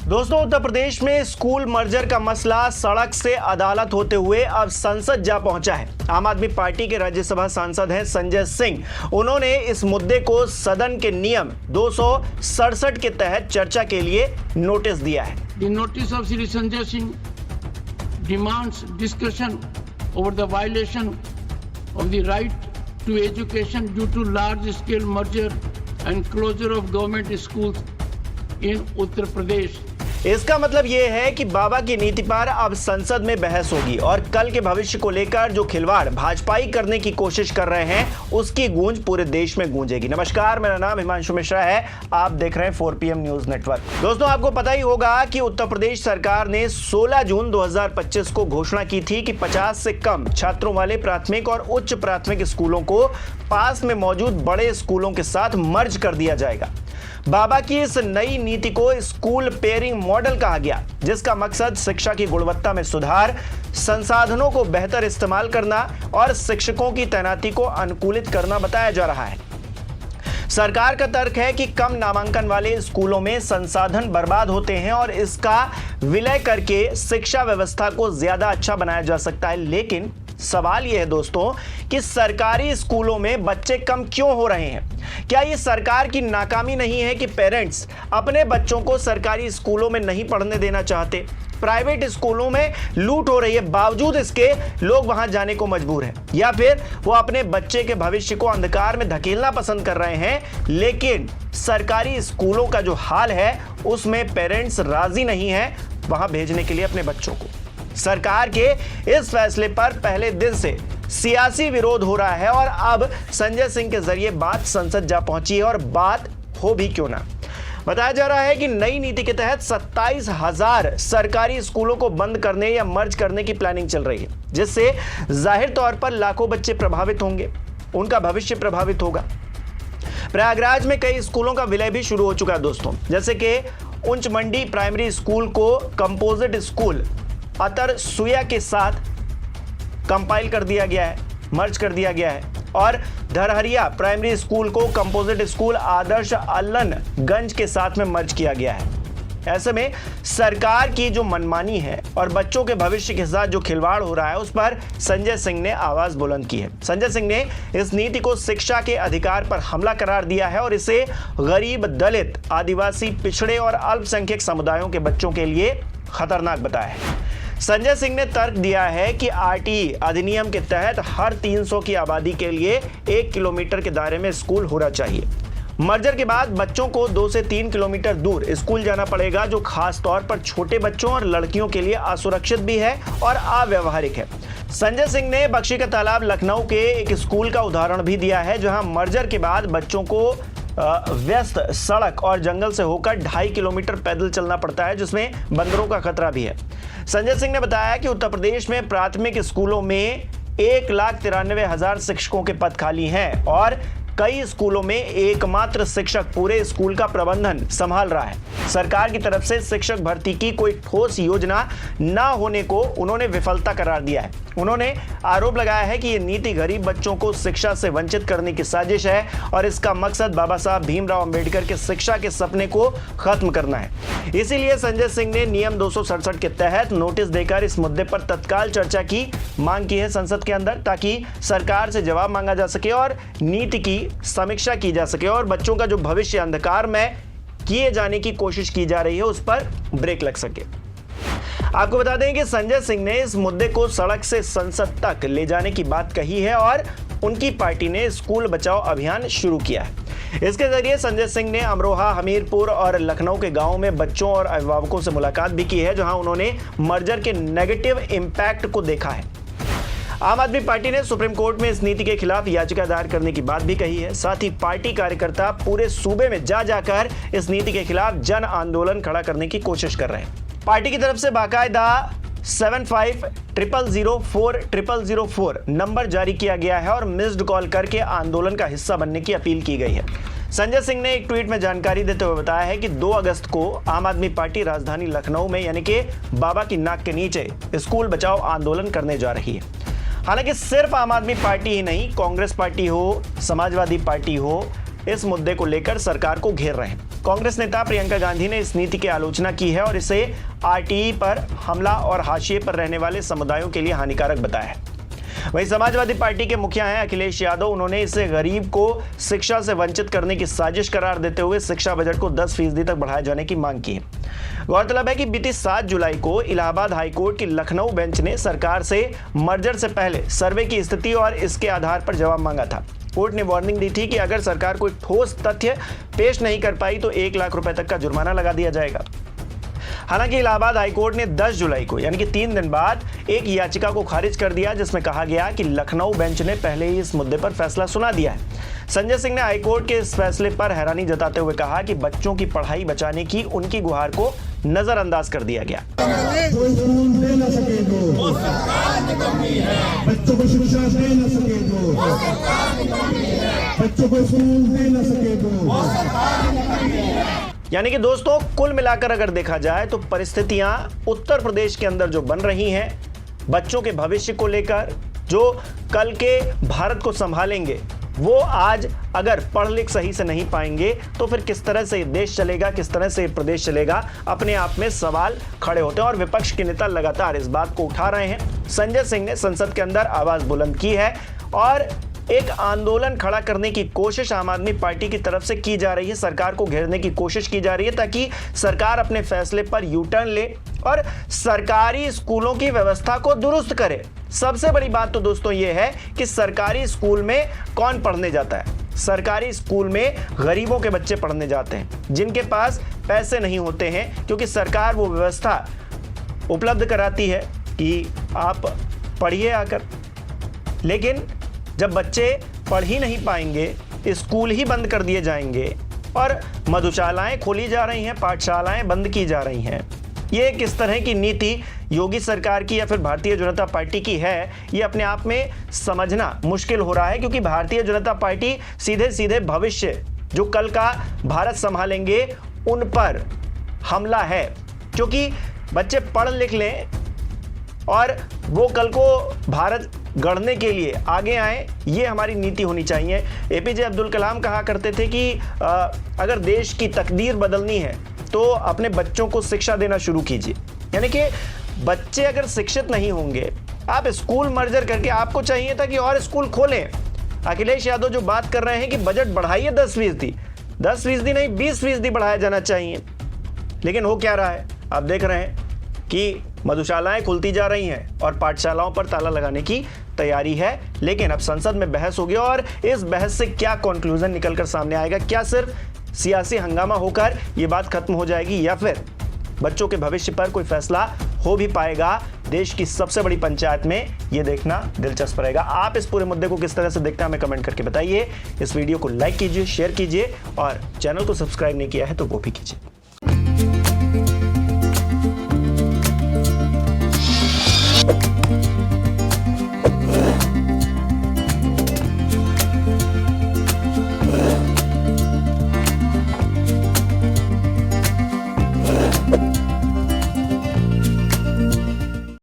दोस्तों, उत्तर प्रदेश में school merger का मसला सड़क से अदालत होते हुए अब संसद जा पहुंचा है। आम आदमी पार्टी के राज्यसभा सांसद हैं संजय सिंह। उन्होंने इस मुद्दे को सदन के नियम 267 के तहत चर्चा के लिए नोटिस दिया है। The notice of Shri Sanjay Singh demands discussion over the violation of the right to education due to large-scale merger and closure of government schools in Uttar Pradesh. इसका मतलब यह है कि बाबा की नीति पर अब संसद में बहस होगी और कल के भविष्य को लेकर जो खिलवाड़ भाजपाई करने की कोशिश कर रहे हैं उसकी गूंज पूरे देश में गूंजेगी। नमस्कार, मेरा नाम हिमांशु मिश्रा है। आप देख रहे हैं 4PM न्यूज नेटवर्क। दोस्तों, आपको पता ही होगा कि उत्तर प्रदेश सरकार ने 16 जून 2025 को घोषणा की थी कि 50 से कम छात्रों वाले प्राथमिक और उच्च प्राथमिक स्कूलों को पास में मौजूद बड़े स्कूलों के साथ मर्ज कर दिया जाएगा। बाबा की इस नई नीति को स्कूल पेयरिंग मॉडल कहा गया, जिसका मकसद शिक्षा की गुणवत्ता में सुधार, संसाधनों को बेहतर इस्तेमाल करना और शिक्षकों की तैनाती को अनुकूलित करना बताया जा रहा है। सरकार का तर्क है कि कम नामांकन वाले स्कूलों में संसाधन बर्बाद होते हैं और इसका विलय करके शिक्षा व्यवस्था को ज्यादा अच्छा बनाया जा सकता है। लेकिन सवाल यह है दोस्तों कि सरकारी स्कूलों में बच्चे कम क्यों हो रहे हैं? क्या ये सरकार की नाकामी नहीं है कि पेरेंट्स अपने बच्चों को सरकारी स्कूलों में नहीं पढ़ने देना चाहते? प्राइवेट स्कूलों में लूट हो रही है, बावजूद इसके लोग वहां जाने को मजबूर हैं, या फिर वो अपने बच्चे के भविष्य को अंधकार में धकेलना पसंद कर रहे हैं, लेकिन सरकारी स्कूलों का जो हाल है उसमें पेरेंट्स राजी नहीं है वहां भेजने के लिए अपने बच्चों को। सरकार के इस फैसले पर पहले दिन से सियासी विरोध हो रहा है और अब संजय सिंह के जरिए बात संसद जा पहुंची है, और बात हो भी क्यों ना। बताया जा रहा है कि नई नीति के तहत 27,000 सरकारी स्कूलों को बंद करने या मर्ज करने की प्लानिंग चल रही है, जिससे जाहिर तौर पर लाखों बच्चे प्रभावित होंगे, उनका भविष्य प्रभावित होगा। प्रयागराज में कई स्कूलों का विलय भी शुरू हो चुका है दोस्तों, जैसे कि उंच मंडी प्राइमरी स्कूल को कंपोजिट स्कूल अतर सुया के साथ कंपाइल कर दिया गया है, मर्ज कर दिया गया है, और धरहरिया प्राइमरी स्कूल को कंपोजिट स्कूल आदर्श अल्लनगंज के साथ में मर्ज किया गया है। ऐसे में सरकार की जो मनमानी है और बच्चों के भविष्य के साथ जो खिलवाड़ हो रहा है उस पर संजय सिंह ने आवाज बुलंद की है। संजय सिंह ने इस नीति को शिक्षा के अधिकार पर हमला करार दिया है और इसे गरीब, दलित, आदिवासी, पिछड़े और अल्पसंख्यक समुदायों के बच्चों के लिए खतरनाक बताया है। संजय सिंह ने तर्क दिया है कि आरटीई अधिनियम के तहत हर 300 की आबादी के लिए 1 किलोमीटर के दायरे में स्कूल होना चाहिए। मर्जर के बाद बच्चों को 2 से 3 किलोमीटर दूर स्कूल जाना पड़ेगा, जो खास तौर पर छोटे बच्चों और लड़कियों के लिए असुरक्षित भी है और अव्यावहारिक है। संजय सिंह ने बख्शी का तालाब लखनऊ के एक स्कूल का उदाहरण भी दिया है, जहां मर्जर के बाद बच्चों को व्यस्त सड़क और जंगल से होकर 2.5 किलोमीटर पैदल चलना पड़ता है, जिसमें बंदरों का खतरा भी है। संजय सिंह ने बताया कि उत्तर प्रदेश में प्राथमिक स्कूलों में 1,93,000 शिक्षकों के पद खाली हैं और कई स्कूलों में एकमात्र शिक्षक पूरे स्कूल का प्रबंधन संभाल रहा है। सरकार की तरफ से शिक्षक भर्ती की कोई ठोस योजना न होने को उन्होंने विफलता करार दिया है। उन्होंने आरोप लगाया है कि ये नीति गरीब बच्चों को शिक्षा से वंचित करने की साजिश है और इसका मकसद बाबा साहब भीमराव अंबेडकर के शिक्षा के सपने को खत्म करना है। इसीलिए संजय सिंह ने नियम 267 के तहत नोटिस देकर इस मुद्दे पर तत्काल चर्चा की मांग की है संसद के अंदर, ताकि सरकार से जवाब मांगा जा सके और नीति की समीक्षा की जा सके और बच्चों का जो भविष्य अंधकार में किए जाने की कोशिश की जा रही है उस पर ब्रेक लग सके। आपको बता दें कि संजय सिंह ने इस मुद्दे को सड़क से संसद तक ले जाने की बात कही है और उनकी पार्टी ने स्कूल बचाओ अभियान शुरू किया है। इसके जरिए संजय सिंह ने अमरोहा, हमीरपुर और लखनऊ के गांवों में बच्चों और अभिभावकों से मुलाकात भी की है, जहां उन्होंने मर्जर के नेगेटिव इंपैक्ट को देखा है। आम आदमी पार्टी ने सुप्रीम कोर्ट में इस नीति के खिलाफ याचिका दायर करने की बात भी कही है। साथ ही पार्टी कार्यकर्ता पूरे सूबे में जा जाकर इस नीति के खिलाफ जन आंदोलन खड़ा करने की कोशिश कर रहे हैं। पार्टी की तरफ से बाकायदा 7500040004 नंबर जारी किया गया है और मिस्ड कॉल करके आंदोलन का हिस्सा बनने की अपील की गई है। संजय सिंह ने एक ट्वीट में जानकारी देते हुए बताया है कि 2 अगस्त को आम आदमी पार्टी राजधानी लखनऊ में यानी कि बाबा की नाक के नीचे स्कूल बचाओ आंदोलन करने जा रही है। हालांकि सिर्फ आम आदमी पार्टी ही नहीं, कांग्रेस पार्टी हो, समाजवादी पार्टी हो, इस मुद्दे को लेकर सरकार को घेर रहे हैं। कांग्रेस नेता प्रियंका गांधी ने इस नीति की आलोचना की है और इसे आरटीई पर हमला और हाशिए पर रहने वाले समुदायों के लिए हानिकारक बताया है। वहीं समाजवादी पार्टी के मुखिया हैं अखिलेश यादव, उन्होंने इसे गरीब को शिक्षा से वंचित करने की साजिश करार देते हुए शिक्षा बजट को 10% तक बढ़ाए जाने की मांग की है। गौरतलब है कि बीती 7 जुलाई को इलाहाबाद हाईकोर्ट की लखनऊ बेंच ने सरकार से मर्जर से पहले सर्वे की स्थिति और इसके आधार पर जवाब मांगा था। कोर्ट ने वार्निंग दी थी कि अगर सरकार कोई ठोस तथ्य पेश नहीं कर पाई तो 1 लाख रुपए तक का जुर्माना लगा दिया जाएगा। हालांकि इलाहाबाद हाईकोर्ट ने 10 जुलाई को यानी कि 3 दिन बाद एक याचिका को खारिज कर दिया, जिसमें कहा गया कि लखनऊ बेंच ने पहले ही इस मुद्दे पर फैसला सुना दिया है। संजय सिंह ने हाईकोर्ट के इस फैसले पर हैरानी जताते हुए कहा कि बच्चों की पढ़ाई बचाने की उनकी गुहार को नजरअंदाज कर दिया गया। कोई स्कूल दे न सके जो वो सरकार निकम्मी है, बच्चों को शिक्षा दे न सके जो वो सरकार निकम्मी है, बच्चों को स्कूल दे न सके जो वो सरकार निकम्मी है। यानी कि दोस्तों, कुल मिलाकर अगर देखा जाए तो परिस्थितियां उत्तर प्रदेश के अंदर जो बन रही हैं बच्चों के भविष्य को लेकर, जो कल के भारत को संभालेंगे, वो आज अगर पढ़ लिख सही से नहीं पाएंगे तो फिर किस तरह से देश चलेगा, किस तरह से प्रदेश चलेगा, अपने आप में सवाल खड़े होते हैं। और विपक्ष के नेता लगातार इस बात को उठा रहे हैं। संजय सिंह ने संसद के अंदर आवाज बुलंद की है और एक आंदोलन खड़ा करने की कोशिश आम आदमी पार्टी की तरफ से की जा रही है। सरकार को घेरने की कोशिश की जा रही है ताकि सरकार अपने फैसले पर यू टर्न ले और सरकारी स्कूलों की व्यवस्था को दुरुस्त करे। सबसे बड़ी बात तो दोस्तों ये है कि सरकारी स्कूल में कौन पढ़ने जाता है। सरकारी स्कूल में गरीबों के बच्चे पढ़ने जाते हैं, जिनके पास पैसे नहीं होते हैं, क्योंकि सरकार वो व्यवस्था उपलब्ध कराती है कि आप पढ़िए आकर। लेकिन जब बच्चे पढ़ ही नहीं पाएंगे, स्कूल ही बंद कर दिए जाएंगे और मधुशालाएं खोली जा रही हैं, पाठशालाएं बंद की जा रही हैं। ये किस तरह की नीति योगी सरकार की या फिर भारतीय जनता पार्टी की है, ये अपने आप में समझना मुश्किल हो रहा है, क्योंकि भारतीय जनता पार्टी सीधे सीधे भविष्य जो कल का भारत संभालेंगे उन पर हमला है। क्योंकि बच्चे पढ़ लिख लें और वो कल को भारत गढ़ने के लिए आगे आए, ये हमारी नीति होनी चाहिए। एपीजे अब्दुल कलाम कहा करते थे कि अगर देश की तकदीर बदलनी है तो अपने बच्चों को शिक्षा देना शुरू कीजिए। यानी कि बच्चे अगर शिक्षित नहीं होंगे, आप स्कूल मर्जर करके, आपको चाहिए था कि और स्कूल खोलें। अखिलेश यादव जो बात कर रहे हैं कि बजट बढ़ाइए 10%, 10% नहीं 20% बढ़ाया जाना चाहिए, लेकिन हो क्या रहा है? आप देख रहे हैं कि मधुशालाएं खुलती जा रही हैं और पाठशालाओं पर ताला लगाने की तैयारी है। लेकिन अब संसद में बहस होगी और इस बहस से क्या कंक्लूजन निकलकर सामने आएगा? क्या सिर्फ सियासी हंगामा होकर ये बात खत्म हो जाएगी या फिर बच्चों के भविष्य पर कोई फैसला हो भी पाएगा? देश की सबसे बड़ी पंचायत में ये देखना दिलचस्प रहेगा। आप इस पूरे मुद्दे को किस तरह से देखते हैं हमें कमेंट करके बताइए। इस वीडियो को लाइक कीजिए, शेयर कीजिए और चैनल को सब्सक्राइब नहीं किया है तो वो भी कीजिए।